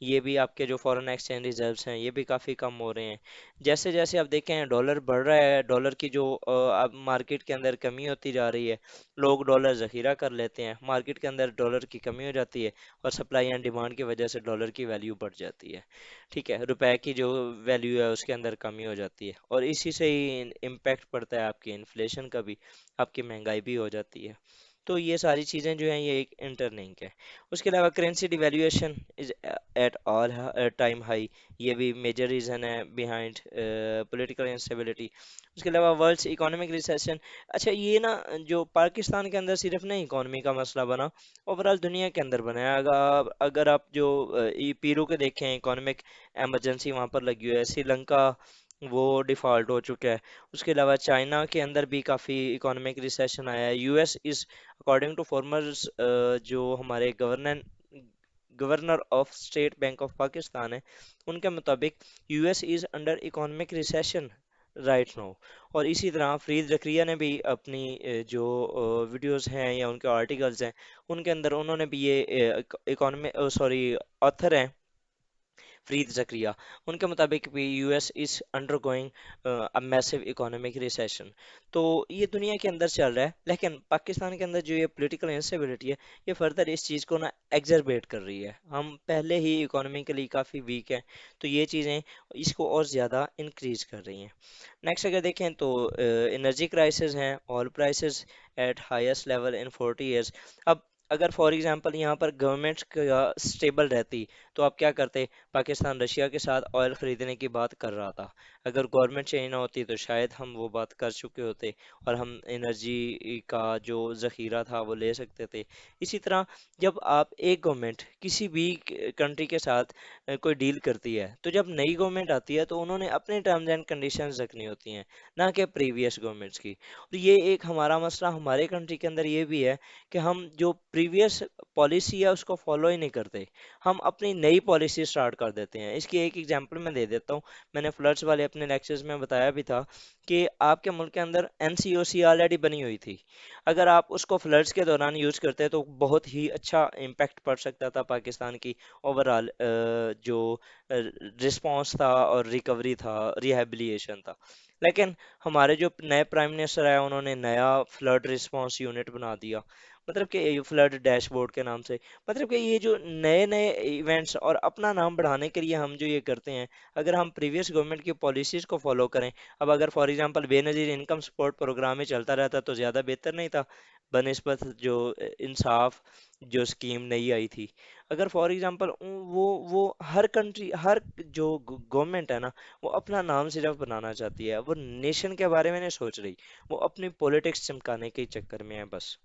یہ بھی آپ کے جو فورن ایکسچینج ریزروز ہیں یہ بھی کافی کم ہو رہے ہیں. جیسے جیسے آپ دیکھیں ڈالر بڑھ رہا ہے، ڈالر کی جو اب مارکیٹ کے اندر کمی ہوتی جا رہی ہے، لوگ ڈالر ذخیرہ کر لیتے ہیں، مارکیٹ کے اندر ڈالر کی کمی ہو جاتی ہے اور سپلائی اینڈ ڈیمانڈ کی وجہ سے ڈالر کی ویلیو بڑھ جاتی ہے. ٹھیک ہے، روپے کی جو ویلیو ہے اس کے اندر کمی ہو جاتی ہے اور اسی سے ہی امپیکٹ پڑتا ہے آپ کی انفلیشن کا بھی، آپ کی مہنگائی بھی ہو جاتی ہے. تو یہ ساری چیزیں جو ہیں یہ ایک انٹر لنک ہے. اس کے علاوہ currency devaluation is at all time high, یہ بھی میجر ریزن ہے بیہائنڈ پولیٹیکل انسٹیبلٹی. اس کے علاوہ ورلڈس اکنامک ریسیشن. اچھا یہ نا جو پاکستان کے اندر صرف نہیں اکانومی کا مسئلہ بنا، اوور آل دنیا کے اندر بنا ہے. اگر آپ جو پیرو کے دیکھیں اکانومک ایمرجنسی وہاں پر لگی ہوئی ہے، سری لنکا وہ ڈیفالٹ ہو چکا ہے. اس کے علاوہ چائنا کے اندر بھی کافی اکانومک ریسیشن آیا ہے. U S is according to farmers, جو ہمارے governor of state bank of Pakistan ہے، ان کے مطابق U S is under economic recession right now. اور اسی طرح فرید زکریا نے بھی اپنی جو ویڈیوز ہیں یا ان کے آرٹیکلز ہیں ان کے اندر انہوں نے بھی یہ اکانومی سوری آتھر ہیں فرید زکریا، ان کے مطابق بھی U S is undergoing massive economic recession. تو یہ دنیا کے اندر چل رہا ہے، لیکن پاکستان کے اندر جو یہ پولیٹیکل انسٹیبلٹی ہے یہ فردر اس چیز کو نا ایگزربیٹ کر رہی ہے. ہم پہلے ہی اکانومیکلی کافی ویک ہیں، تو یہ چیزیں اس کو اور زیادہ انکریز کر رہی ہیں. نیکسٹ اگر دیکھیں تو انرجی کرائسز ہیں، oil prices at highest level in 40 years. اب اگر فار ایگزامپل یہاں پر گورنمنٹ کا اسٹیبل رہتی تو آپ کیا کرتے؟ پاکستان رشیا کے ساتھ آئل خریدنے کی بات کر رہا تھا. اگر گورنمنٹ چینج نہ ہوتی تو شاید ہم وہ بات کر چکے ہوتے اور ہم انرجی کا جو ذخیرہ تھا وہ لے سکتے تھے. اسی طرح جب آپ ایک گورنمنٹ کسی بھی کنٹری کے ساتھ کوئی ڈیل کرتی ہے تو جب نئی گورنمنٹ آتی ہے تو انہوں نے اپنے ٹرمز اینڈ کنڈیشنز رکھنی ہوتی ہیں، نہ کہ پریویس گورنمنٹس کی. تو یہ ایک ہمارا مسئلہ ہمارے کنٹری کے اندر یہ بھی ہے کہ ہم جو پریویس پالیسی ہے اس کو فالو ہی نہیں کرتے، ہم اپنی نئی پالیسی سٹارٹ کر دیتے ہیں. اس کی ایک ایگزامپل میں دے دیتا ہوں. میں نے فلڈس والے اپنے لیکچرز میں بتایا بھی تھا کہ آپ کے ملک کے اندر این سی او سی آلریڈی بنی ہوئی تھی. اگر آپ اس کو فلڈس کے دوران یوز کرتے تو بہت ہی اچھا امپیکٹ پڑ سکتا تھا پاکستان کی اوور آل جو رسپانس تھا اور ریکوری تھا، ریہیبلیشن تھا. لیکن ہمارے جو نئے پرائم منسٹر آئے انہوں نے نیا فلڈ رسپانس یونٹ بنا دیا، مطلب کہ فلڈ ڈیش بورڈ کے نام سے. مطلب کہ یہ جو نئے نئے ایونٹس اور اپنا نام بڑھانے کے لیے ہم جو یہ کرتے ہیں، اگر ہم پریویس گورنمنٹ کی پالیسیز کو فالو کریں. اب اگر فار ایگزامپل بے نظیر انکم سپورٹ پروگرام میں چلتا رہتا تو زیادہ بہتر نہیں تھا بنسبت جو انصاف جو اسکیم نئی آئی تھی. اگر فار ایگزامپل وہ ہر کنٹری، ہر جو گورنمنٹ ہے نا وہ اپنا نام صرف بنانا چاہتی ہے، وہ نیشن کے بارے میں نہیں سوچ رہی، وہ اپنی پولیٹکس چمکانے کے چکر میں ہے بس.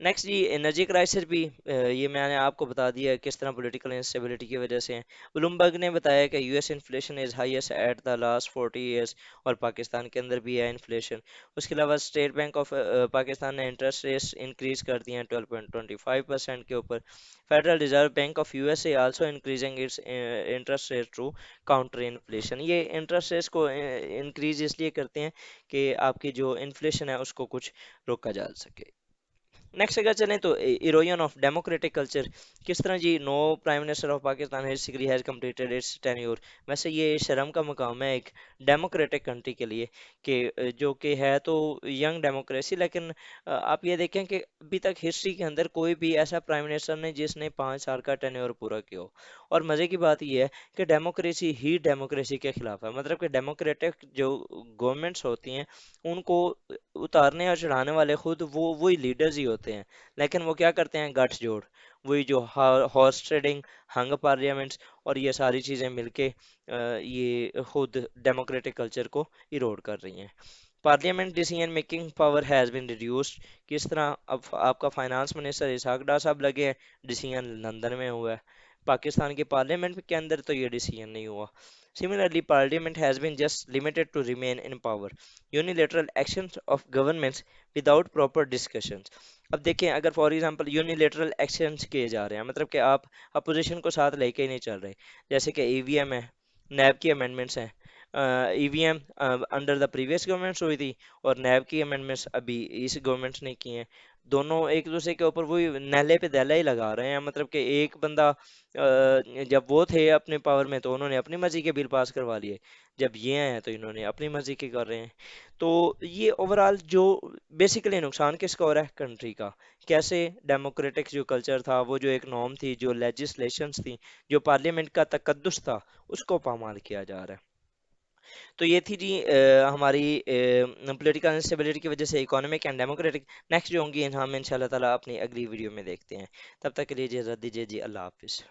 نیکسٹ جی انرجی کرائسس بھی یہ میں نے آپ کو بتا دیا ہے کس طرح پولیٹیکل انسٹیبلٹی کی وجہ سے ہیں. بلومبرگ نے بتایا کہ U S inflation is highest at the last 40 years, اور پاکستان کے اندر بھی ہے انفلیشن. اس کے علاوہ اسٹیٹ بینک آف پاکستان نے انٹرسٹ ریٹس انکریز کر دی ہیں 12.25% کے اوپر. Federal reserve bank of U S A also increasing its interest rate to counter inflation. یہ انٹرسٹ ریٹس کو انکریز اس لیے کرتے ہیں کہ آپ کی جو انفلیشن ہے اس کو کچھ روکا جا سکے. نیکسٹ اگر چلیں تو ایروژن آف ڈیموکریٹک کلچر، کس طرح جی no prime minister of Pakistan has ڈگری ہیز کمپلیٹڈ اٹس ٹینیور. ویسے یہ شرم کا مقام ہے ایک ڈیموکریٹک کنٹری کے لیے کہ جو کہ ہے تو ینگ ڈیموکریسی، لیکن آپ یہ دیکھیں کہ ابھی تک ہسٹری کے اندر کوئی بھی ایسا پرائم منسٹر نہیں جس نے 5 سال کا ٹینیور پورا کیا ہو. اور مزے کی بات یہ ہے کہ ڈیموکریسی ہی ڈیموکریسی کے خلاف ہے، مطلب کہ ڈیموکریٹک جو گورنمنٹس ہوتی ہیں ان کو اتارنے اور چڑھانے والے خود وہی لیڈرز ہی ہوتے ہیں، لیکن وہ کیا کرتے ہیں گٹھ جوڑ، وہی جو ہارس ٹریڈنگ، ہنگ پارلیمنٹس اور یہ ساری چیزیں مل کے یہ خود ڈیموکریٹک کلچر کو ایروڈ کر رہی ہیں. Parliament decision making power has been reduced. کس طرح؟ اب آپ کا فائنانس منسٹر اسحاق ڈار صاحب لگے ہیں، ڈیسیژن لندن میں ہوا ہے، پاکستان کے پارلیمنٹ کے اندر تو یہ ڈیسیژن نہیں ہوا. Similarly, Parliament has been just limited to remain in power. Unilateral actions of governments without proper discussions. اب دیکھیں اگر فار ایگزامپل یونیلیٹرل ایکشنز کیے جا رہے ہیں، مطلب کہ آپ اپوزیشن کو ساتھ لے کے ہی نہیں چل رہے، جیسے کہ ای وی ایم ہے، نیب کی امینڈمنٹس ہیں، E V M under the previous governments ہوئی تھی، اور نیب کی امینڈمنٹس ابھی اس گورنمنٹ نے کی ہیں. دونوں ایک دوسرے کے اوپر وہی نیلے پہ دیلا ہی لگا رہے ہیں. مطلب کہ ایک بندہ جب وہ تھے اپنے پاور میں تو انہوں نے اپنی مرضی کے بل پاس کروا لیے، جب یہ آئے ہیں تو انہوں نے اپنی مرضی کے کر رہے ہیں. تو یہ اوورال جو بیسیکلی نقصان کس کا ہو رہا ہے؟ کنٹری کا. کیسے ڈیموکریٹک جو کلچر تھا، وہ جو ایک نارم تھی، جو لیجسلیشنز تھی، جو پارلیمنٹ کا تقدس تھا، اس کو پامال کیا جا رہا ہے. تو یہ تھی جی ہماری پولیٹیکل انسٹیبلٹی کی وجہ سے اکانومک اینڈ ڈیموکریٹک. نیکسٹ جو ہوں گی ہم انشاءاللہ تعالیٰ اپنی اگلی ویڈیو میں دیکھتے ہیں. تب تک کے لیے جی اجازت دیجیے جی، اللہ حافظ.